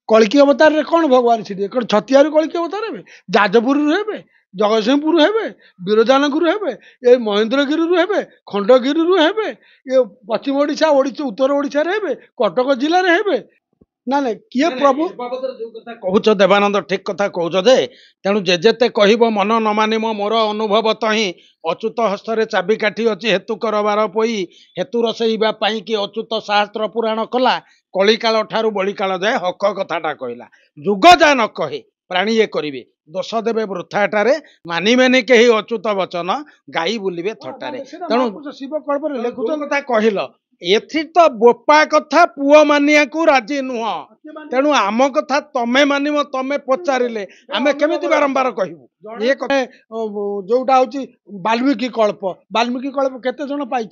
कल्की अवतार रे कौन भगवान सीधे छतिया कल्की अवतार हे जाजपुर हे जगतसिंहपुर हे बीरजानगर हे ये महेन्द्रगिरी हे खंडगिरी हे ये पश्चिम ओडिशा उत्तर ओडिशा हे कटक जिले में हे ना ना किए प्रभु कहुच देवानंद ठीक कथा कहूच जे तेणु जेते कह मन न मानिम मोर अनुभव तही अच्युत हस्त चाबिकाठी अच्छी हेतु करबार पोई हेतु रसईबा कि अच्युत शास्त्र पुराण कला कलिकाल ठारू बलिकाल जाए हक कथाटा कहला जुग जा न कहे प्राणी ये करेंगे दोष देवे वृथाटारे मानिबेनि कहीं अच्युत वचन गाई बुलिबे थटारे तेणु शिव कल्प लेखुच कथा कहल एथि तो बोपा कथा पुओ मानिया को राजी नुह तेणु आम कथा तमे मानिम तमे पचारे आमे केमिति बारंबार कहबू ये जोटा हूँ वाल्मीकि कल्प केते जन पाई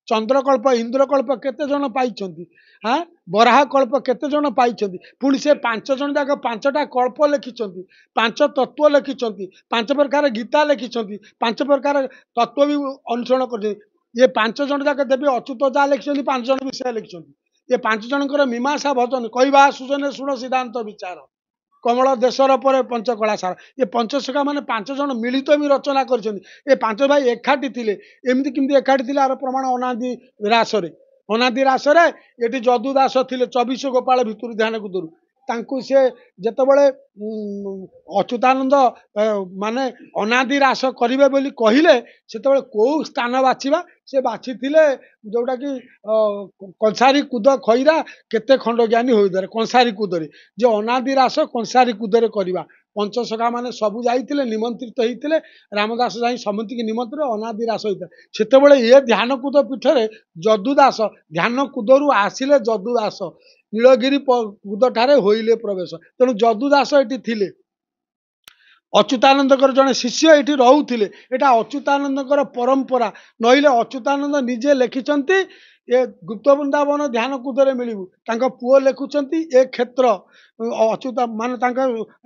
चंद्रकल्प इंद्रकल्प केते जन पाई हाँ बराह कल्प केते जन पाई पुणी से 5 जन जाक 5टा कल्प लिखिं 5 तत्व लिखिं 5 प्रकार गीता लिखिं 5 प्रकार तत्व भी अनुसरण कर ये 5 जन जाक देवी अच्युत जहाँ लिखिं 5 जन विषय लिखिं ये 5 जनकर मीमांसा भजन कहवा सुजने शुण सिद्धांत विचार कमल देशर पर पंचकला सार ये पंचसखा माने 5 जन मिलित भी रचना कर 5 भाई एकाठी थे एमती किमती एकाठी थे आर प्रमाण अनादि रासरे ये जदु दास थे 24 गोपाल भितर ध्यान कुदरू से जितेबले अच्युतानंद माने अनादि रास करेंगे बोली कहले से कौ स्थान बाछिबा से बाछि जोटा कि कंसारी कूद खईरा केते खंड ज्ञानी हो कंसारी कूदे जे अनादि रास कंसारी कूदे करवा पंचसखा माने सबू जाइए निमंत्रित होते रामदास जाई समिति की निमंत्रण अनादि रास होता से ये ध्यान कूद पीठरे जदुदास ध्यान कूदरू आसिले जदुदास नीलगिरी कूद ठारे होइले प्रवेश तेणु जदुदास ये थे अच्युतानंदकर जड़े शिष्य ये रोते यहाँ अच्युतानंदकर परंपरा नईले अच्युतानंद निजे लिखिं ये गुप्त वृंदावन ध्यान कूदे मिलू पुओ लिखुंट ए क्षेत्र अच्युत मान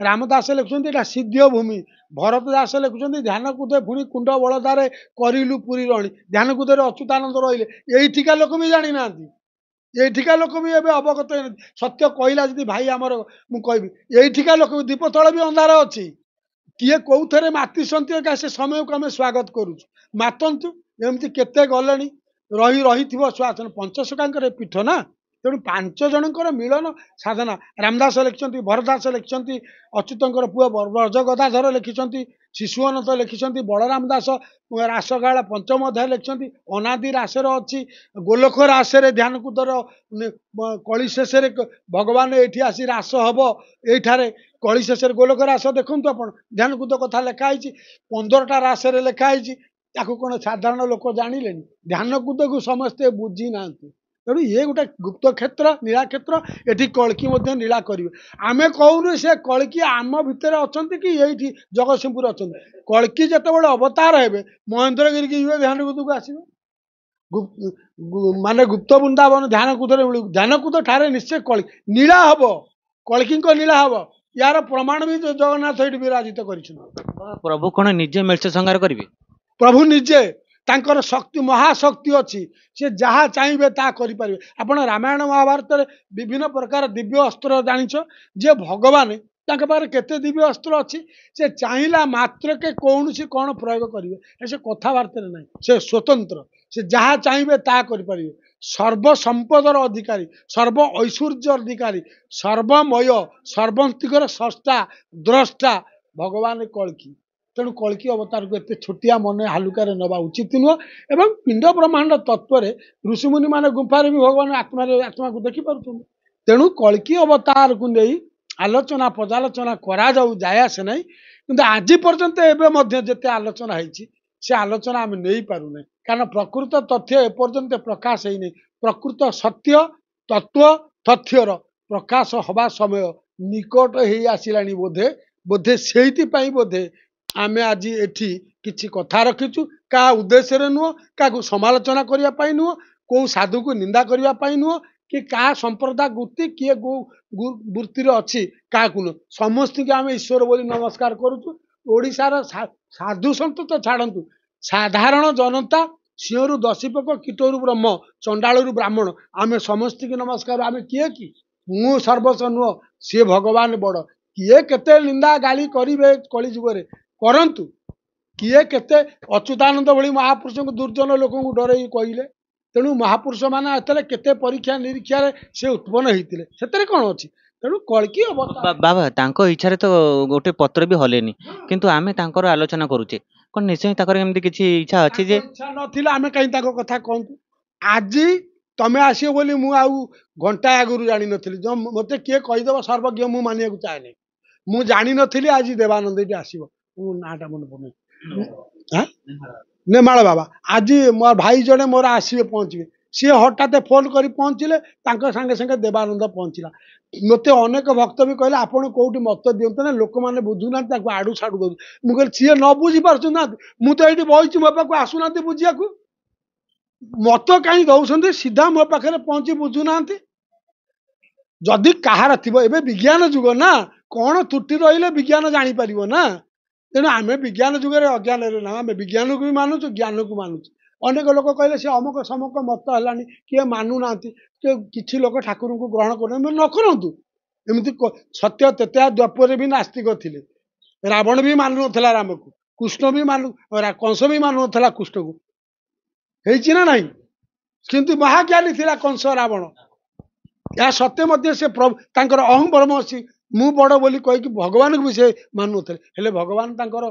रामदास लिखुंट यहाँ सिद्ध भूमि भरत दास लिखुंट ध्यान कूदे पुणी कुंड बलदारे करिलु पुरी रणी ध्यान कूदे अच्युतानंद रहिले यहीठिका लोक भी जानी ना यहीठिका लोक भी एवं अवगत सत्य कहला जी भाई आमर मुझे यहीठिका लोक दीपतल भी अंधार अच्छी किए कौ थे माति सन्ती क्या से समय को आम स्वागत करुँ मातंतु एमती केते गले रही रही स्वासन पंचसखा पीठ ना तेणु 5 जनकर मिलन साधना रामदास लिखिं भरदास लिखिं अच्युतर पुओ ब्रज गदाधर लिखिं शिशुअनंत लिखिं बलराम दास रासगाला पंचम अध्याय लिखिं अनादि रासर अच्छी गोलख रासरे ध्यान कूदर कली शेष भगवान ये आसी रास हम ये कली शेष गोलख रास देखु आप ध्यान कूद कथा लिखाई 15टा रासरे लिखाई कौन साधारण लोक जानिले ध्यान कूद को समस्ते बुझी ना तेणु ये गोटे गुप्त क्षेत्र नीला क्षेत्र ये कल्की नीला करेंगे आम कहूँ से कल्की आम भितर अच्छा कि ये जगतसिंहपुर अच्छा कल्की जिते अवतार हे महेन्द्रगिरी की ध्यान कूद को आसवे माने गुप्त वृंदावन ध्यान कूदे मिलू ध्यान कूद ठारे निश्चय कल्की नीला हम कल्की नीला हम यार प्रमाण भी जगन्नाथ ये विराजित कर प्रभु कौन निजे मेलचे संहार करेंगे प्रभु निजे तांकर शक्ति महाशक्ति अच्छी सी जहाँ चाहिए ता करें आपण रामायण महाभारत विभिन्न प्रकार दिव्य अस्त्र जानिछ जे भगवान पाखे केते दिव्य अस्त्र अच्छी से चाहिला मात्र के कौन सी कौन प्रयोग करेंगे से कथबार्ता ना से स्वतंत्र से जहाँ चाहिए ता करें सर्वसंपदर अधिकारी सर्व ऐश्वर्य अधिकारी सर्वमय सर्वंतिकर सष्टा द्रष्टा भगवान कल्की तेणु कल्की अवतार को एत छोटिया मन हालुकार नवा उचित नुह एवं पिंड ब्रह्मांड तत्व ऋषिमुनि मान गुंफार भी भगवान आत्मा को देखिपुं तेणु कल्की अवतार को नहीं आलोचना पर्यालोचना करा जाए आसे ना कि आज पर्यंत एवं जिते आलोचना से आलोचना आम नहीं पारूना कारण प्रकृत तथ्य एपर्यंत प्रकाश है प्रकृत सत्य तत्व तथ्यर प्रकाश हवा समय निकट हो आसला बोधे बोधे से बोधे आमे आज एठी किछि कथा रखीचु का उद्देश्य नुह क्या समालोचना करने नुह कौ साधु को निंदा करने नुह कि क्या संप्रदाय वृत्ति किए वृत्तिर अच्छी क्या नुह समस्त के आम ईश्वर बोली नमस्कार करुचु ओडिशार साधु सन्त तो छाड़ू साधारण जनता सिंहरु दशीपक कीटरु ब्रह्म चंडालु ब्राह्मण आमे समस्त की नमस्कार आमे किए कि ମୁଁ ସର୍ବସ୍ୱ ନୁହଁ, ସିଏ ଭଗବାନ ବଡ଼। କିଏ କେତେ ନିନ୍ଦା ଗାଳି କରିବେ କଳି ଯୁଗରେ କରନ୍ତୁ, କିଏ କେତେ ଅଚ୍ୟୁତାନନ୍ଦ ଭଳି ମହାପୁରୁଷଙ୍କୁ ଦୁର୍ଜନ ଲୋକଙ୍କୁ ଡରେଇ କହିଲେ। ତେଣୁ ମହାପୁରୁଷ ମାନେ ଆସିଥିଲେ କେତେ ପରୀକ୍ଷା ନିରୀକ୍ଷାରେ ସେ ଉତ୍ପନ୍ନ ହେଇଥିଲେ, ସେଥିରେ କ'ଣ ଅଛି। ତେଣୁ କଳ୍କି ଅବତାର ବାବା ତାଙ୍କ ଇଚ୍ଛାରେ ତ ଗୋଟେ ପତ୍ର ବି ହଲେନି, କିନ୍ତୁ ଆମେ ତାଙ୍କର ଆଲୋଚନା କରୁଛେ, କ'ଣ ନିଶ୍ଚୟ ତାଙ୍କର ଏମିତି କିଛି ଇଚ୍ଛା ଅଛି ତାଙ୍କ ଯେ ଇଚ୍ଛା ନଥିଲା ଆମେ କାହିଁ ତାଙ୍କ କଥା କହନ୍ତୁ। ଆଜି ତମେ ଆସିବ ବୋଲି ମୁଁ ଆଉ ଘଣ୍ଟାଏ ଆଗରୁ ଜାଣିନଥିଲି। ମତେ କିଏ କହିଦେବ ସର୍ବଜ୍ଞ, ମୁଁ ମାନିବାକୁ ଚାହେଁନି। ମୁଁ ଜାଣିନଥିଲି ଆଜି ଦେବାନନ୍ଦ ଏଠି ଆସିବ। ମୁଁ ନାଁଟା ମନେ ପଡୁନି, ନେମାଳ ବାବା। ଆଜି ମୋ ଭାଇ ଜଣେ ମୋର ଆସିବେ, ପହଞ୍ଚିବେ। ସିଏ ହଠାତ୍ ଫୋନ୍ କରି ପହଞ୍ଚିଲେ, ତାଙ୍କ ସାଙ୍ଗେ ସାଙ୍ଗେ ଦେବାନନ୍ଦ ପହଞ୍ଚିଲା। ମୋତେ ଅନେକ ଭକ୍ତ ବି କହିଲେ ଆପଣ କୋଉଠି ମତ ଦିଅନ୍ତୁ ନା, ଲୋକମାନେ ବୁଝୁନାହାନ୍ତି, ତାକୁ ଆଡୁ ସାଡୁ ଦଉଛି। ମୁଁ କହିଲି ସିଏ ନ ବୁଝି ପାରୁଛନ୍ତି, ମୁଁ ତ ଏଇଠି ବଇଛି, ମୋ ପାଖକୁ ଆସୁନାହାନ୍ତି ବୁଝିବାକୁ। ମତ କାହିଁ ଦଉଛନ୍ତି, ସିଧା ମୋ ପାଖରେ ପହଞ୍ଚି ବୁଝୁନାହାନ୍ତି। ଯଦି କାହାର ଥିବ, ଏବେ ବିଜ୍ଞାନ ଯୁଗ ନା, କ'ଣ ତ୍ରୁଟି ରହିଲେ ବିଜ୍ଞାନ ଜାଣିପାରିବ ନା। ତେଣୁ ଆମେ ବିଜ୍ଞାନ ଯୁଗରେ ଅଜ୍ଞାନରେ ନା, ଆମେ ବିଜ୍ଞାନକୁ ବି ମାନୁଛୁ, ଜ୍ଞାନକୁ ମାନୁଛୁ। ଅନେକ ଲୋକ କହିଲେ ସେ ଅମକ ସମକ ମତ ହେଲାଣି, କିଏ ମାନୁନାହାନ୍ତି, କିଛି ଲୋକ ଠାକୁରଙ୍କୁ ଗ୍ରହଣ କରୁନାହାନ୍ତି। ନ କରନ୍ତୁ। ଏମିତି ସତ୍ୟ ତେତେୟା ଦ୍ୱାପରରେ ବି ନାସ୍ତିକ ଥିଲେ। ରାବଣ ବି ମାନୁନଥିଲା ରାମକୁ, କୃଷ୍ଣ ବି କଂସ ବି ମାନୁନଥିଲା କୃଷ୍ଣକୁ। ହେଇଛି ନା ନାହିଁ? କିନ୍ତୁ ମହାଜ୍ଞାନୀ ଥିଲା କଂସ, ରାବଣ। ଏହା ସତ୍ୟ ମଧ୍ୟ ସେ ତାଙ୍କର ଅହଂ ବ୍ରହ୍ମସି, ମୁଁ ବଡ଼ ବୋଲି କହିକି ଭଗବାନଙ୍କୁ ବି ସେ ମାନୁନଥିଲେ। ହେଲେ ଭଗବାନ ତାଙ୍କର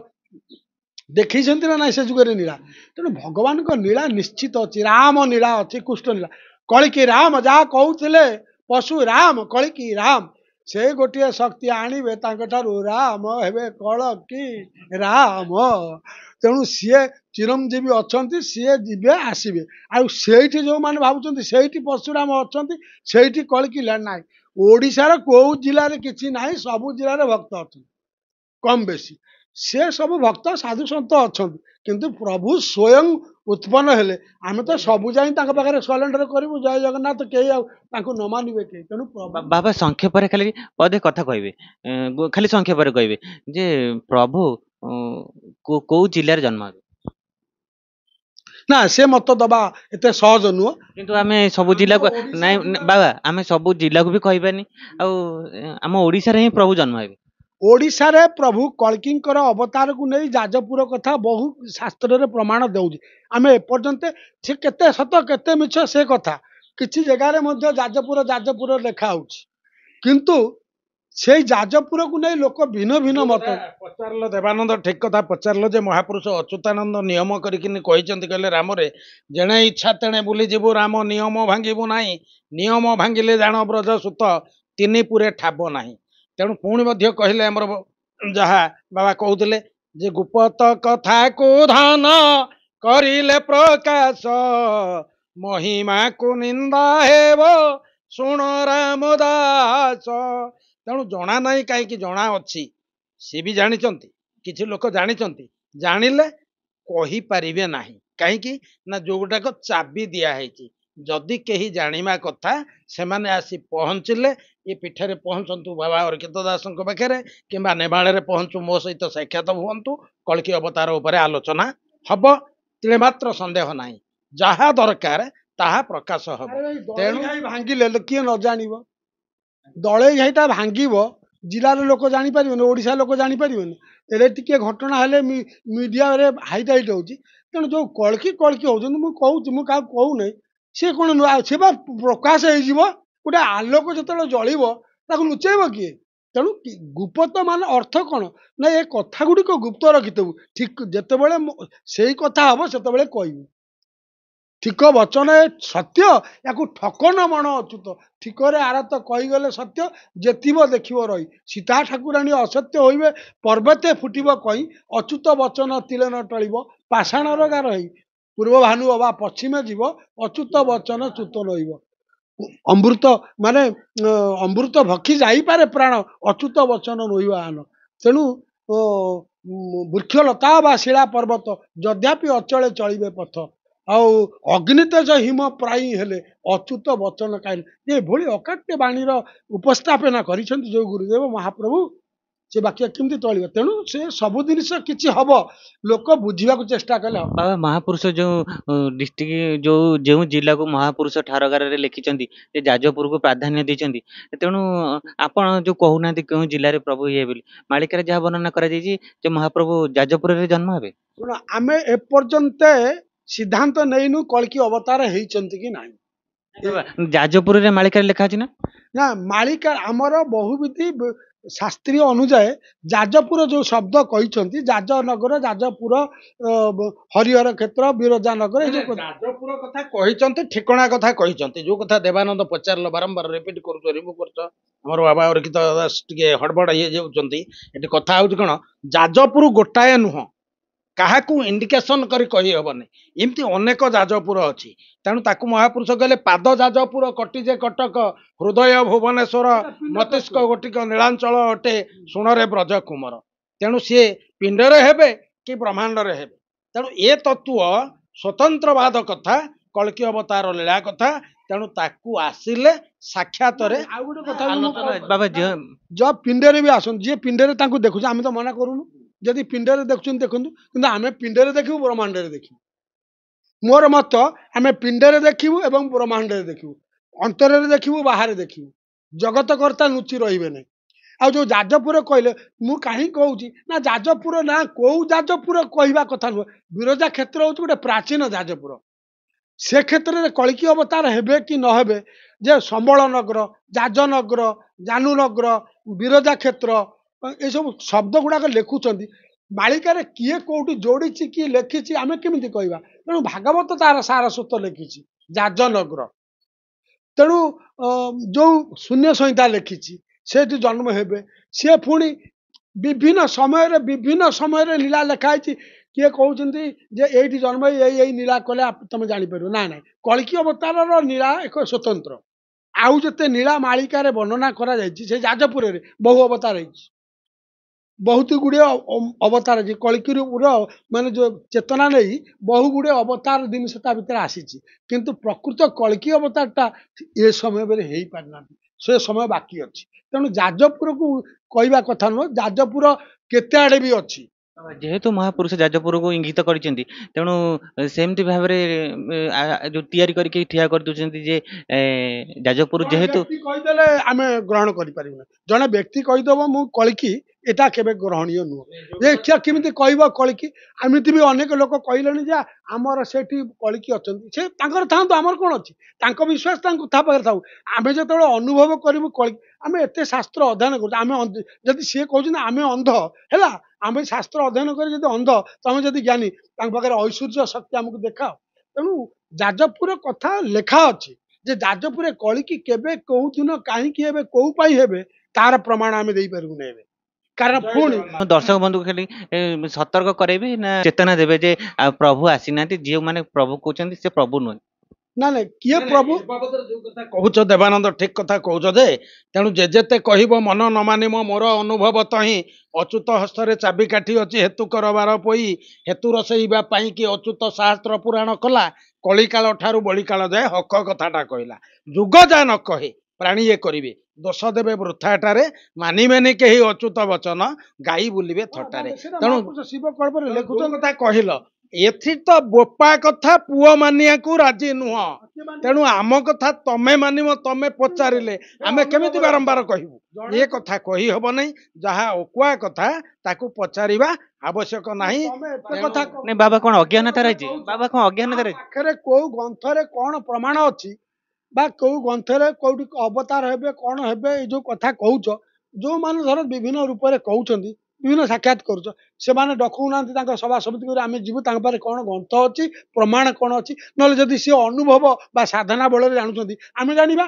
ଦେଖେଇଛନ୍ତି ନା ନାହିଁ ସେ ଯୁଗରେ ନୀଳା। ତେଣୁ ଭଗବାନଙ୍କ ନୀଳା ନିଶ୍ଚିତ ଅଛି। ରାମ ନୀଳା ଅଛି, କୃଷ୍ଣ ନୀଳା। କଳିକି ରାମ ଯାହା କହୁଥିଲେ ପଶୁ ରାମ, କଳିକି ରାମ ସେ ଗୋଟିଏ ଶକ୍ତି ଆଣିବେ, ତାଙ୍କଠାରୁ ରାମ ହେବେ କଳକି ରାମ। ତେଣୁ ସିଏ ଚିରଞ୍ଜୀବୀ ଅଛନ୍ତି, ସିଏ ଯିବେ ଆସିବେ। ଆଉ ସେଇଠି ଯୋଉମାନେ ଭାବୁଛନ୍ତି ସେଇଠି ପରଶୁରାମ ଅଛନ୍ତି, ସେଇଠି କଳିକି ନାହିଁ। ଓଡ଼ିଶାର କୋଉ ଜିଲ୍ଲାରେ କିଛି ନାହିଁ, ସବୁ ଜିଲ୍ଲାରେ ଭକ୍ତ ଅଛନ୍ତି କମ ବେଶୀ। ସେ ସବୁ ଭକ୍ତ ସାଧୁ ସନ୍ଥ ଅଛନ୍ତି, କିନ୍ତୁ ପ୍ରଭୁ ସ୍ୱୟଂ ଉତ୍ପନ୍ନ ହେଲେ ଆମେ ତ ସବୁ ଯାଇ ତାଙ୍କ ପାଖରେ ସରେଣ୍ଡର କରିବୁ, ଜୟ ଜଗନ୍ନାଥ, କେହି ଆଉ ତାଙ୍କୁ ନ ମାନିବେ କେହି। ତେଣୁ ବାବା ସଂକ୍ଷେପରେ ଖାଲି ପଦେ କଥା କହିବେ, ଖାଲି ସଂକ୍ଷେପରେ କହିବେ ଯେ ପ୍ରଭୁ କୋଉ ଜିଲ୍ଲାରେ ଜନ୍ମ ହେବେ। ନା, ସେ ମତ ଦବା ଏତେ ସହଜ ନୁହଁ। କିନ୍ତୁ ଆମେ ସବୁ ଜିଲ୍ଲାକୁ ନାଇଁ ବାବା, ଆମେ ସବୁ ଜିଲ୍ଲାକୁ ବି କହିବାନି। ଆଉ ଆମ ଓଡ଼ିଶାରେ ହିଁ ପ୍ରଭୁ ଜନ୍ମ ହେବେ। ଓଡ଼ିଶାରେ ପ୍ରଭୁ କଳ୍କିଙ୍କର ଅବତାରକୁ ନେଇ ଯାଜପୁର କଥା ବହୁ ଶାସ୍ତ୍ରରେ ପ୍ରମାଣ ଦେଉଛି। ଆମେ ଏପର୍ଯ୍ୟନ୍ତ ସେ କେତେ ସତ କେତେ ମିଛ ସେ କଥା କିଛି ଜାଗାରେ ମଧ୍ୟ ଯାଜପୁର ଲେଖା ହଉଛି, କିନ୍ତୁ ସେଇ ଯାଜପୁରକୁ ନେଇ ଲୋକ ଭିନ୍ନ ଭିନ୍ନ ମତ। ପଚାରିଲ ଦେବାନନ୍ଦ, ଠିକ କଥା ପଚାରିଲ ଯେ ମହାପୁରୁଷ ଅଚ୍ୟୁତାନନ୍ଦ ନିୟମ କରିକିନି କହିଛନ୍ତି, କହିଲେ ରାମରେ ଯେଣେ ଇଚ୍ଛା ତେଣେ ବୁଲିଯିବୁ, ରାମ ନିୟମ ଭାଙ୍ଗିବୁ ନାହିଁ। ନିୟମ ଭାଙ୍ଗିଲେ ଜାଣ ବ୍ରଜ ସୁତ, ତିନି ପୁରେ ଠାବ ନାହିଁ। ତେଣୁ ପୁଣି ମଧ୍ୟ କହିଲେ ଆମର ଯାହା ବାବା କହୁଥିଲେ ଯେ ଗୁପତ କଥାକୁ ଧନ କରିଲେ ପ୍ରକାଶ, ମହିମାକୁ ନିନ୍ଦା ହେବ ଶୁଣ ରାମଦାସ। ତେଣୁ ଜଣା ନାହିଁ କାହିଁକି, ଜଣା ଅଛି। ସିଏ ବି ଜାଣିଛନ୍ତି, କିଛି ଲୋକ ଜାଣିଛନ୍ତି, ଜାଣିଲେ କହିପାରିବେ ନାହିଁ। କାହିଁକି ନା ଯୋଉଗୁଡ଼ାକ ଚାବି ଦିଆହେଇଛି, ଯଦି କେହି ଜାଣିବା କଥା ସେମାନେ ଆସି ପହଞ୍ଚିଲେ, ଏ ପୀଠରେ ପହଞ୍ଚନ୍ତୁ ବାବା ଅର୍କିତ ଦାସଙ୍କ ପାଖରେ, କିମ୍ବା ନେମାଳରେ ପହଞ୍ଚୁ, ମୋ ସହିତ ସାକ୍ଷାତ ହୁଅନ୍ତୁ, କଳ୍କି ଅବତାର ଉପରେ ଆଲୋଚନା ହବ। ତିଳେ ମାତ୍ର ସନ୍ଦେହ ନାହିଁ, ଯାହା ଦରକାର ତାହା ପ୍ରକାଶ ହବ। ତେଣୁ ଭାଙ୍ଗିଲେ କିଏ ନ ଜାଣିବ? ଦଳେଇ ଘାଇଟା ଭାଙ୍ଗିବ, ଜିଲ୍ଲାର ଲୋକ ଜାଣିପାରିବେନି, ଓଡ଼ିଶା ଲୋକ ଜାଣିପାରିବେନି। ଏରେ ଟିକେ ଘଟଣା ହେଲେ ମିଡିଆରେ ହାଇଲାଇଟ୍ ହଉଛି। ତେଣୁ ଯୋଉ କଳ୍କି ହଉଛନ୍ତି, ମୁଁ କହୁଛି, ମୁଁ କାହାକୁ କହୁନାହିଁ, ସିଏ କ'ଣ ନୂଆ, ସେ ବା ପ୍ରକାଶ ହେଇଯିବ। ଗୋଟେ ଆଲୋକ ଯେତେବେଳେ ଜଳିବ, ତାକୁ ଲୁଚେଇବ କିଏ? ତେଣୁ ଗୁପ୍ତ ମାନେ ଅର୍ଥ କ'ଣ ନା, ଏ କଥା ଗୁଡ଼ିକ ଗୁପ୍ତ ରଖିଥିବୁ, ଠିକ ଯେତେବେଳେ ସେଇ କଥା ହବ ସେତେବେଳେ କହିବୁ। ଠିକ ବଚନ ସତ୍ୟ, ୟାକୁ ଠକ ନ ମଣ ଅଚ୍ୟୁତ। ଠିକରେ ଆରତ କହିଗଲେ ସତ୍ୟ, ଯେତିବ ଦେଖିବ ରହି। ସୀତା ଠାକୁରାଣୀ ଅସତ୍ୟ ହୋଇବେ, ପର୍ବତେ ଫୁଟିବ କହି, ଅଚ୍ୟୁତ ବଚନ ତିଳେ ନ ଟଳିବ, ପାଷାଣର ଗାର ହେଇ। ପୂର୍ବ ଭାନୁ ବା ପଶ୍ଚିମେ ଯିବ, ଅଚ୍ୟୁତ ବଚନ ଚ୍ୟୁତ ନଇବ। ଅମୃତ ମାନେ ଅମୃତ ଭକ୍ଷି ଯାଇପାରେ ପ୍ରାଣ, ଅଚ୍ୟୁତ ବଚନ ନୋହିବା ଆନ। ତେଣୁ ବୃକ୍ଷଲତା ବା ଶିଳା ପର୍ବତ ଯଦ୍ୟାପି ଅଚଳେ ଚଳିବେ ପଥ, ଆଉ ଅଗ୍ନିତେଜ ହିମ ପ୍ରାୟୀ ହେଲେ, ଅଚ୍ୟୁତ ବଚନ କାହିଲେ। ଏଭଳି ଅକାଟ୍ୟ ବାଣୀର ଉପସ୍ଥାପନା କରିଛନ୍ତି ଯୋଉ ଗୁରୁଦେବ ମହାପ୍ରଭୁ, ସେ ବାକ୍ୟ କେମିତି ଚଳିବ। ତେଣୁ ସେ ସବୁ ଜିନିଷ କିଛି ହବ ଲୋକ ବୁଝିବାକୁ ଚେଷ୍ଟା କଲେ ହବ। ବାବା ମହାପୁରୁଷ ଯୋଉ ଡିଷ୍ଟ୍ରିକ୍ଟ ଯେଉଁ ଜିଲ୍ଲାକୁ ମହାପୁରୁଷ ଠାରଗାରରେ ଲେଖିଛନ୍ତି ଯେ ଯାଜପୁରକୁ ପ୍ରାଧାନ୍ୟ ଦେଇଛନ୍ତି, ତେଣୁ ଆପଣ ଯୋଉ କହୁନାହାନ୍ତି କେଉଁ ଜିଲ୍ଲାରେ ପ୍ରଭୁ ଇଏ ବୋଲି, ମାଳିକାରେ ଯାହା ବର୍ଣ୍ଣନା କରାଯାଇଛି ଯେ ମହାପ୍ରଭୁ ଯାଜପୁରରେ ଜନ୍ମ ହେବେ। ଶୁଣ, ଆମେ ଏପର୍ଯ୍ୟନ୍ତ ସିଦ୍ଧାନ୍ତ ନେଇନୁ କଳ୍କି ଅବତାର ହେଇଛନ୍ତି କି ନାହିଁ। ବାବା, ଯାଜପୁରରେ ମାଳିକାରେ ଲେଖା ଅଛି ନା? ନା, ମାଳିକା ଆମର ବହୁବିଧି ଶାସ୍ତ୍ରୀୟ ଅନୁଯାୟୀ ଯାଜପୁର ଯୋଉ ଶବ୍ଦ କହିଛନ୍ତି, ଯାଜନଗର, ଯାଜପୁର, ହରିହର କ୍ଷେତ୍ର, ବିରଜା ନଗର, ଏଇ ଯୋଉ ଯାଜପୁର କଥା କହିଛନ୍ତି, ଠିକଣା କଥା କହିଛନ୍ତି। ଯୋଉ କଥା ଦେବାନନ୍ଦ ପଚାରିଲ, ବାରମ୍ବାର ରିପିଟ କରୁଛ, ରିମୁଭ କରୁଛ। ଆମର ବାବା ଅରକ୍ଷିତ ଦାସ ଟିକେ ହଡବଡ ହେଇଯାଉଛନ୍ତି। ଏଠି କଥା ହଉଛି କଣ, ଯାଜପୁର ଗୋଟାଏ ନୁହଁ, କାହାକୁ ଇଣ୍ଡିକେସନ କରି କହିହବନି। ଏମିତି ଅନେକ ଯାଜପୁର ଅଛି। ତେଣୁ ତାକୁ ମହାପୁରୁଷ କହିଲେ ପାଦ ଯାଜପୁର କଟିଜେ କଟକ, ହୃଦୟ ଭୁବନେଶ୍ୱର, ମସ୍ତିଷ୍କ ଗୋଟିକ ନୀଳାଞ୍ଚଳ ଅଟେ, ଶୁଣରେ ବ୍ରଜ କୁମର। ତେଣୁ ସିଏ ପିଣ୍ଡରେ ହେବେ କି ବ୍ରହ୍ମାଣ୍ଡରେ ହେବେ। ତେଣୁ ଏ ତତ୍ତ୍ୱ ସ୍ୱତନ୍ତ୍ରବାଦ କଥା, କଳ୍କି ଅବତାର ଲୀଳା କଥା। ତେଣୁ ତାକୁ ଆସିଲେ ସାକ୍ଷାତରେ ଆଉ ଗୋଟେ କଥା ବାବା ଯ ପିଣ୍ଡରେ ବି ଆସନ୍ତୁ, ଯିଏ ପିଣ୍ଡରେ ତାଙ୍କୁ ଦେଖୁଛୁ, ଆମେ ତ ମନା କରୁନୁ। ଯଦି ପିଣ୍ଡରେ ଦେଖୁଛନ୍ତି ଦେଖନ୍ତୁ, କିନ୍ତୁ ଆମେ ପିଣ୍ଡରେ ଦେଖିବୁ, ବ୍ରହ୍ମାଣ୍ଡରେ ଦେଖିବୁ। ମୋର ମତ, ଆମେ ପିଣ୍ଡରେ ଦେଖିବୁ ଏବଂ ବ୍ରହ୍ମାଣ୍ଡରେ ଦେଖିବୁ, ଅନ୍ତରରେ ଦେଖିବୁ, ବାହାରେ ଦେଖିବୁ। ଜଗତକର୍ତ୍ତା ଲୁଚି ରହିବେ ନାହିଁ। ଆଉ ଯୋଉ ଯାଜପୁର କହିଲେ, ମୁଁ କାହିଁ କହୁଛି ନା, ଯାଜପୁର ନା କୋଉ ଯାଜପୁର କହିବା କଥା ନୁହେଁ। ବିରଜା କ୍ଷେତ୍ର ହଉଛି ଗୋଟେ ପ୍ରାଚୀନ ଯାଜପୁର। ସେ କ୍ଷେତ୍ରରେ କଳ୍କି ଅବତାର ହେବେ କି ନ ହେବେ, ଯେ ସମ୍ବଳ ନଗର, ଯାଜନଗର, ଜାନୁନଗର, ବିରଜା କ୍ଷେତ୍ର, ଏସବୁ ଶବ୍ଦ ଗୁଡାକ ଲେଖୁଛନ୍ତି। ମାଳିକାରେ କିଏ କୋଉଠି ଯୋଡ଼ିଛି କି ଲେଖିଛି ଆମେ କେମିତି କହିବା। ତେଣୁ ଭାଗବତ ତାର ସାରସ୍ୱତ ଲେଖିଛି ଯାଜନଗର। ତେଣୁ ଯୋଉ ଶୂନ୍ୟ ସଂହିତା ଲେଖିଛି, ସେଠି ଜନ୍ମ ହେବେ। ସିଏ ପୁଣି ବିଭିନ୍ନ ସମୟରେ ଲୀଳା ଲେଖା ହେଇଛି। କିଏ କହୁଛନ୍ତି ଯେ ଏଇଠି ଜନ୍ମ ଏଇ ଲୀଳା କଲେ ତମେ ଜାଣିପାରିବ। ନାଇଁ, କଳ୍କି ଅବତାରର ଲୀଳା ଏକ ସ୍ୱତନ୍ତ୍ର। ଆଉ ଯେତେ ଲୀଳା ମାଳିକାରେ ବର୍ଣ୍ଣନା କରାଯାଇଛି, ସେ ଯାଜପୁରରେ ବହୁ ଅବତାର ହେଇଛି। ବହୁତ ଗୁଡ଼ିଏ ଅବତାର ଅଛି। କଳ୍କିର ମାନେ ଯୋଉ ଚେତନା ନେଇ ବହୁ ଗୁଡ଼ିଏ ଅବତାର ଜିନିଷ ତା ଭିତରେ ଆସିଛି। କିନ୍ତୁ ପ୍ରକୃତ କଳ୍କି ଅବତାରଟା ଏ ସମୟରେ ହେଇପାରିନାହାନ୍ତି, ସେ ସମୟ ବାକି ଅଛି। ତେଣୁ ଯାଜପୁରକୁ କହିବା କଥା ନୁହଁ, ଯାଜପୁର କେତେ ଆଡେ ବି ଅଛି। ଯେହେତୁ ମହାପୁରୁଷ ଯାଜପୁରକୁ ଇଙ୍ଗିତ କରିଛନ୍ତି, ତେଣୁ ସେମିତି ଭାବରେ ଯୋଉ ତିଆରି କରିକି ଠିଆ କରିଦଉଛନ୍ତି ଯେ ଯାଜପୁର ଯେହେତୁ କହିଦେଲେ ଆମେ ଗ୍ରହଣ କରିପାରିବୁନା। ଜଣେ ବ୍ୟକ୍ତି କହିଦବ ମୁଁ କଳ୍କି, ଏଟା କେବେ ଗ୍ରହଣୀୟ ନୁହଁ। ଯେ କେମିତି କହିବ କଳ୍କି? ଏମିତି ବି ଅନେକ ଲୋକ କହିଲେଣି ଯେ ଆମର ସେଠି କଳ୍କି ଅଛନ୍ତି। ସେ ତାଙ୍କର ଥାଆନ୍ତୁ, ଆମର କଣ ଅଛି। ତାଙ୍କ ବିଶ୍ୱାସ ତାଙ୍କୁ ତା ପାଖରେ ଥାଉ। ଆମେ ଯେତେବେଳେ ଅନୁଭବ କରିବୁ କଳ୍କି, ଆମେ ଏତେ ଶାସ୍ତ୍ର ଅଧ୍ୟୟନ କରୁଛୁ, ଆମେ ଯଦି ସିଏ କହୁଛନ୍ତି ଆମେ ଅନ୍ଧ ହେଲା, ଆମେ ଶାସ୍ତ୍ର ଅଧ୍ୟୟନ କରି ଯଦି ଅନ୍ଧ, ତମେ ଯଦି ଜ୍ଞାନୀ, ତାଙ୍କ ପାଖରେ ଐଶ୍ୱର୍ଯ୍ୟ ଶକ୍ତି ଆମକୁ ଦେଖାଅ। ତେଣୁ ଯାଜପୁର କଥା ଲେଖା ଅଛି ଯେ ଯାଜପୁରରେ କଳ୍କି କେବେ, କୋଉ ଦିନ, କାହିଁକି ହେବେ, କୋଉ ପାଇଁ ହେବେ, ତାର ପ୍ରମାଣ ଆମେ ଦେଇପାରିବୁନି ଏବେ। କାରଣ ପୁଣି ଦର୍ଶକ ବନ୍ଧୁକୁ ଖାଲି ସତର୍କ କରେଇବି ନା ଚେତନା ଦେବେ ଯେ ପ୍ରଭୁ ଆସିନାହାନ୍ତି, ଯେଉଁମାନେ ପ୍ରଭୁ କହୁଛନ୍ତି ସେ ପ୍ରଭୁ ନୁହେଁ। ନା ନାଇଁ, କିଏ ପ୍ରଭୁ ଯୋଉ କଥା କହୁଛ ଦେବାନନ୍ଦ, ଠିକ କଥା କହୁଛ ଯେ, ତେଣୁ ଯେତେ କହିବ ମନ ନ ମାନିମ ମୋର ଅନୁଭବ ତହିଁ, ଅଚ୍ୟୁତ ହସ୍ତରେ ଚାବିକାଠି ଅଛି ହେତୁ କରବାର ପୋଇ, ହେତୁ ରସେଇବା ପାଇଁ କି ଅଚ୍ୟୁତ ଶାସ୍ତ୍ର ପୁରାଣ କଲା, କଳିକାଳ ଠାରୁ ବଳିକାଳ ଯାଏ ହକ କଥାଟା କହିଲା। ଯୁଗ ଯା ନ କହେ ପ୍ରାଣୀ ଇଏ କରିବେ, ଦୋଷ ଦେବେ ବୃଥାଟାରେ, ମାନିବେନି କେହି ଅଚ୍ୟୁତ ବଚନ, ଗାଇ ବୁଲିବେ ଥଟାରେ। ତେଣୁ ଶିବ କଳ୍ପରେ ଲେଖୁଛ କଥା କହିଲ, ଏଥି ତ ବୋପା କଥା ପୁଅ ମାନିବାକୁ ରାଜି ନୁହଁ। ତେଣୁ ଆମ କଥା ତମେ ମାନିବ, ତମେ ପଚାରିଲେ ଆମେ କେମିତି ବାରମ୍ବାର କହିବୁ? ଏ କଥା କହି ହବ ନାହିଁ। ଯାହା ଓକୁଆ କଥା ତାକୁ ପଚାରିବା ଆବଶ୍ୟକ ନାହିଁ। ବାବା କଣ ଅଜ୍ଞାନତା ରହିଛି? ବାବା କଣ ଅଜ୍ଞାନତା ରହିଛି? ପାଖରେ କୋଉ ଗ୍ରନ୍ଥରେ କଣ ପ୍ରମାଣ ଅଛି, ବା କୋଉ ଗ୍ରନ୍ଥରେ କୋଉଠି ଅବତାର ହେବେ, କଣ ହେବେ, ଏଇ ଯୋଉ କଥା କହୁଛ, ଯୋଉମାନେ ଧର ବିଭିନ୍ନ ରୂପରେ କହୁଛନ୍ତି, ବିଭିନ୍ନ ସାକ୍ଷାତ କରୁଛ, ସେମାନେ ଡକଉନାହାନ୍ତି ତାଙ୍କ ସଭା ସମିତି କରି ଆମେ ଯିବୁ, ତାଙ୍କ ପାଖରେ କଣ ଗ୍ରନ୍ଥ ଅଛି, ପ୍ରମାଣ କଣ ଅଛି। ନହେଲେ ଯଦି ସିଏ ଅନୁଭବ ବା ସାଧନା ବଳରେ ଜାଣୁଛନ୍ତି, ଆମେ ଜାଣିବା,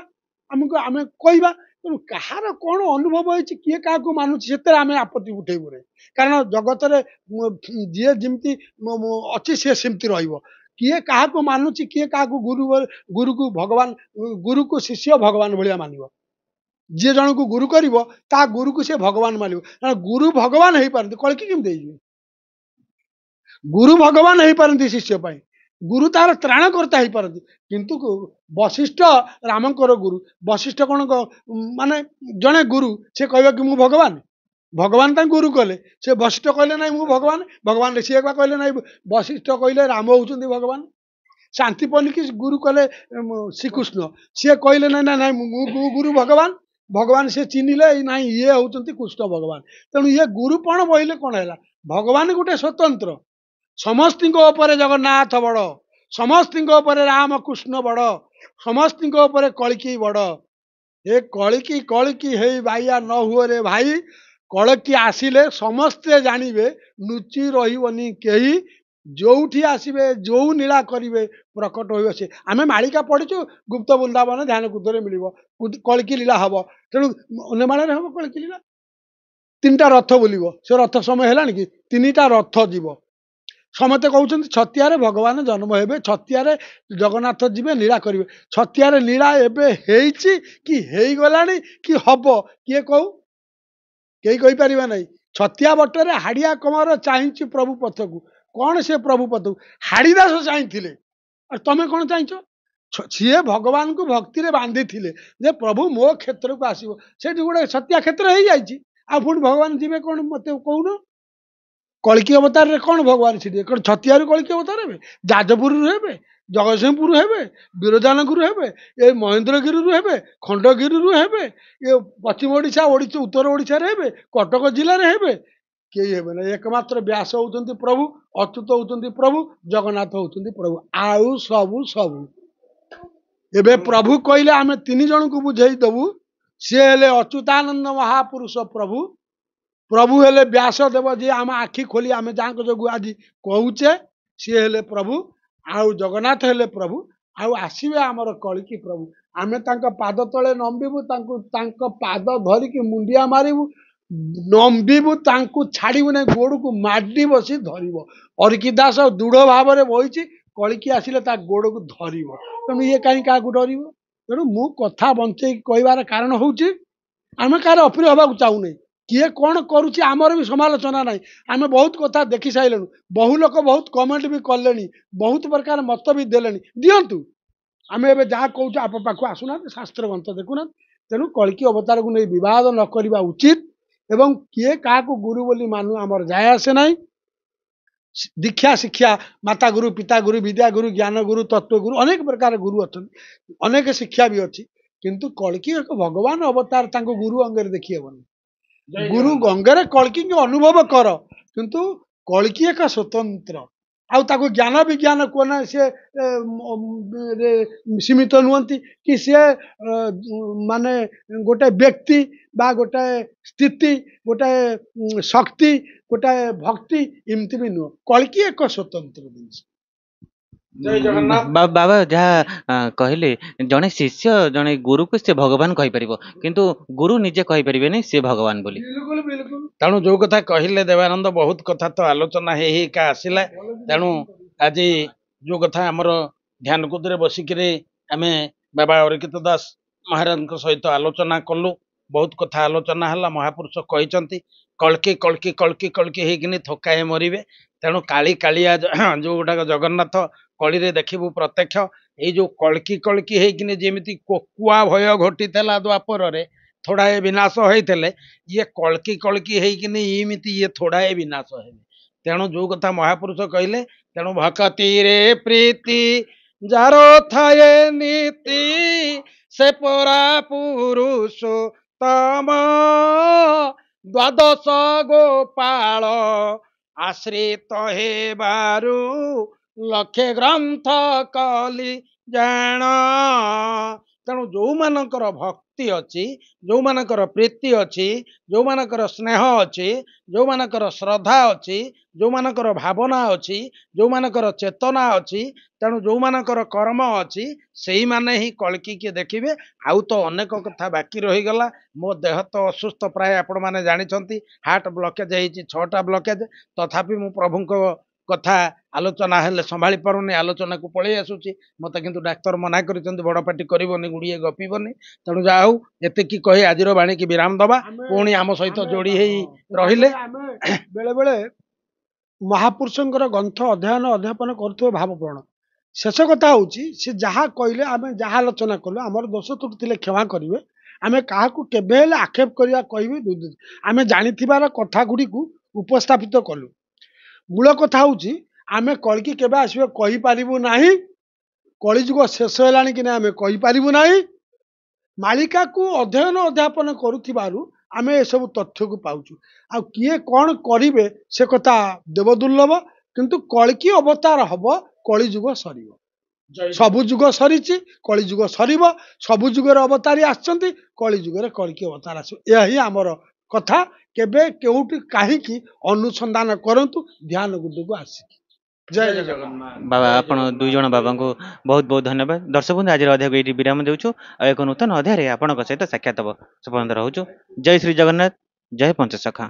ଆମେ କହିବା। ତେଣୁ କାହାର କଣ ଅନୁଭବ ହେଇଛି, କିଏ କାହାକୁ ମାନୁଛି, ସେଥିରେ ଆମେ ଆପତ୍ତି ଉଠେଇବୁ ନାହିଁ। କାରଣ ଜଗତରେ ଯିଏ ଯେମିତି ଅଛି ସିଏ ସେମିତି ରହିବ। କିଏ କାହାକୁ ମାନୁଛି, କିଏ କାହାକୁ ଗୁରୁକୁ ଭଗବାନ, ଗୁରୁକୁ ଶିଷ୍ୟ ଭଗବାନ ଭଳିଆ ମାନିବ। ଯିଏ ଜଣକୁ ଗୁରୁ କରିବ, ତା ଗୁରୁକୁ ସେ ଭଗବାନ ମାନିବ। କାରଣ ଗୁରୁ ଭଗବାନ ହେଇପାରନ୍ତି, କଳ୍କି କେମିତି ହେଇଯିବେ? ଗୁରୁ ଭଗବାନ ହେଇପାରନ୍ତି ଶିଷ୍ୟ ପାଇଁ, ଗୁରୁ ତାର ତ୍ରାଣକର୍ତ୍ତା ହେଇପାରନ୍ତି। କିନ୍ତୁ ବଶିଷ୍ଠ ରାମଙ୍କର ଗୁରୁ, ବଶିଷ୍ଠ କଣ ମାନେ ଜଣେ ଗୁରୁ, ସେ କହିବ କି ମୁଁ ଭଗବାନ? भगवान तांको गुरु कले से वशिष्ठ कहले नाई मु भगवान भगवान सी कहले नाई वशिष्ठ कहले राम होउछन्ति भगवान शांतिपनी की गुरु कले श्रीकृष्ण सी कहले ना ना मु गुरु भगवान भगवान से चिन्हले ना ये होउछन्ति कृष्ण भगवान तेणु ये गुरुपण बहिले कौन है भगवान गोटे स्वतंत्र समस्ती जगन्नाथ बड़ समस्ती राम कृष्ण बड़ समस्ती कलिकी बड़ ए कलिकी हे भाइया न हुए रे भाई कलिकी आसिले समस्ते जानिबे लुचि रहिबनी केही जोठी आसिबे जो नीला करिवे प्रकट होइबे से आमे मालिका पढिछु गुप्त वृंदावन ध्यान कुदरे मिलिबो कलिकी लीला हबो तेणु अन्यमाଳରେ हबो कलिकी लीला तीनटा रथ बुलिबो से रथ समय हेलानि कि तीनटा रथ जीवो समते कहउछन्ति छतियारे भगवान जन्म हेबे छतियारे जगन्नाथ जीवे लीला करिवे छतियारे लीला एबे हेइछि कि हेइ गलानि कि हबो किए कहू केही कहि परिबा नै छतिया बटरे हाड़िया कमर चाहिछि प्रभु पथकू कौन से प्रभु पथकू हाड़ीदास चाहिथिले और तमे कौन चाहिछ सीए भगवान को भक्ति रे बांधी थिले जे प्रभु मो क्षेत्र को आसीबो सेठी गोटे छतिया क्षेत्र हेइ जाइछि आ पुणी भगवान जीवे कौन मते कहून कलिकी अवतार रे कौन भगवान सीधे कौन छतिया कलिकी अवतार हे जाजपुर हे जगतसिंहपुर हे बिरजानगर हे ये महेन्द्रगिरी हे खंडगिरी हे ये पश्चिम ओडिशा उत्तर ओडिशा हे कटक जिले में हे कई हे ना एकमात्र व्यास होउछन्ति प्रभु अच्युत होउछन्ति प्रभु जगन्नाथ होउछन्ति प्रभु आउ सबु सबु एबे प्रभु कहले आमे तीन जन को बुझेई दबु सी हेले अच्युतानंद महापुरुष प्रभु प्रभु हेले व्यास देव जी आम आखि खोली आमे जांक जोगु आज कहूचे सी हेले प्रभु आउ जगन्नाथ हेले प्रभु आउ आसीबे आमर कलिकी प्रभु आमे तांका पाद तले नंबिबु तांको तांको पाद धरिकी मुंडिया मारिबु नंबिबु तांको छाड़िबु नै गोड़ को माडी बसी धरिबो अरिकी दास दृढ़ भाव रे बहिछि कलिकी आसिले ता गोड़ को धरिबो तेणु ये काई का को डरिबो तेणु मु कथा बंचै कहबार कारण होउछि आमे कार अप्रिय होबा चाहू नै किए कौन करुच्ची आमर भी समालोचना ना आम बहुत कथा देखी सारे बहु लोग बहुत कमेंट भी कले बहुत प्रकार मत भी देले दिंतु आम ए जहाँ कौच आप पाख आसुना शास्त्र ग्रंथ देखुना तेणु कलिकी अवतार को नहीं विवाद न करवा उचित एवं किए क्या गुरु बोली मानु आमर जाए आसे ना दीक्षा शिक्षा माता गुरु पिता गुरु विद्या गुरु ज्ञान गुरु तत्व गुरु अनेक प्रकार गुरु अच्छा अनेक शिक्षा भी अच्छी किंतु कलिकी एक भगवान अवतार गुरु अंगे देखी हेबनी गुरु गंगे कलिकी अनुभव कर किंतु कलिकी एक स्वतंत्र आउ ताको ज्ञान विज्ञान कोना से सीमित नुहति कि सी माने गोटे व्यक्ति बा गोटे स्थिति गोटे शक्ति गोटे भक्ति इमती भी नुह कलिकी एक स्वतंत्र जिनिस जय जगन्नाथ बाबा जहाँ कहले जड़े शिष्य जड़े गुरु को से भगवान कहि परिबो किंतु गुरु निजे कहि परिबेनी से भगवान बोली बिल्कुल बिल्कुल तेणु जो कथा कहले देवानंद बहुत कथा तो आलोचना हे का आसिला तेणु आज जो कथा आमर ध्यान कुदरे बसिकिरे आमे बाबा अरकित दास महाराज सहित आलोचना कलु बहुत कथा आलोचना हला महापुरुष कहिसंती कलकी कलकी कलकी कलकी हेकिनी थकाए मरिबे तेणु काली कालिया जो गोटा जगन्नाथ कली रे देखिबु प्रत्यक्ष ये जो कलकी कलकी हेकिनी जेमिति कोकुआ भय घटी थला द्वापर रे थोड़ाए विनाश होइतले ये कलकी कलकी हेकिनी इमिति ये थोड़ाए विनाश हेबे तेणु जो कथा महापुरुष कहले तेणु भक्ति रे प्रीति जारो थाए नीति से परा पुरुष तम द्वादश गोपाल आश्रित हेबारु लक्षे ग्रंथ कली जान तेणु जो मानकर भक्ति अच्छी जो मानकर प्रीति अच्छी जो मानकर स्नेह अच्छी जो मानकर श्रद्धा अच्छी जो मानकर भावना अच्छी जो मानकर चेतना अच्छी तेणु जो मानकर कर्म अच्छी से ही माने ही कलकी के देखिए आउ तो अनेक कथा बाकी रहीगला मो देह तो असुस्थ प्राय आपण मैंने जानते हार्ट ब्लकेज होती 6टा ब्लकेज तथापि मु प्रभु कथा आलोचना हेले संभाली पारुनी आलोचना को पलि आसुची मत किंतु डाक्तर मना कर बड़ पार्टी करनी गुड़िए गपीबनी तेणु जा हूँ एतिकी कही आज बाणी की विराम दबा पुणी आम सहित जोड़ी रहिले बेले बेले महापुरुषंकर ग्रंथ अध्ययन अध्यापन कर भावपूर्ण शेष कथा हूँ सी जहाँ कहले आम जहाँ आलोचना कलु आमर दोष त्रुटि क्षमा करेंगे ଆମେ କାହାକୁ କେବେ ହେଲେ ଆକ୍ଷେପ କରିବା କହିବି ଆମେ ଜାଣିଥିବାର କଥା ଗୁଡ଼ିକୁ ଉପସ୍ଥାପିତ କଲୁ। ମୂଳ କଥା ହେଉଛି ଆମେ କଳିକି କେବେ ଆସିବେ କହିପାରିବୁ ନାହିଁ। କଳିଯୁଗ ଶେଷ ହେଲାଣି କି ନା ଆମେ କହିପାରିବୁ ନାହିଁ। ମାଳିକାକୁ ଅଧ୍ୟୟନ ଅଧ୍ୟାପନ କରୁଥିବାରୁ ଆମେ ଏସବୁ ତଥ୍ୟକୁ ପାଉଛୁ। ଆଉ କିଏ କ'ଣ କରିବେ ସେ କଥା ଦେବଦୁର୍ଲଭ, କିନ୍ତୁ କଳିକି ଅବତାର ହବ, କଳିଯୁଗ ସରିବ। ସବୁ ଯୁଗ ସରିଛି, କଳିଯୁଗ ସରିବ। ସବୁ ଯୁଗରେ ଅବତାରୀ ଆସିଛନ୍ତି, କଳିଯୁଗରେ କଳିକି ଅବତାର ଆସିବ। ଏହା ହିଁ ଆମର କଥା। କେବେ କେଉଁଠି କାହିଁକି ଅନୁସନ୍ଧାନ କରନ୍ତୁ ଧ୍ୟାନ ଗୁରୁକୁ ଆସିକି। ଜୟ ଜଗନ୍ନାଥ। ବାବା ଆପଣ ଦୁଇ ଜଣ ବାବାଙ୍କୁ ବହୁତ ବହୁତ ଧନ୍ୟବାଦ। ଦର୍ଶକ ବନ୍ଧୁ ଆଜିର ଅଧ୍ୟାୟକୁ ଏଇଠି ବିରାମ ଦେଉଛୁ। ଆଉ ଏକ ନୂତନ ଅଧ୍ୟାୟରେ ଆପଣଙ୍କ ସହିତ ସାକ୍ଷାତ ହେବ। ସେ ପର୍ଯ୍ୟନ୍ତ ରହୁଛୁ। ଜୟ ଶ୍ରୀ ଜଗନ୍ନାଥ, ଜୟ ପଞ୍ଚସଖା।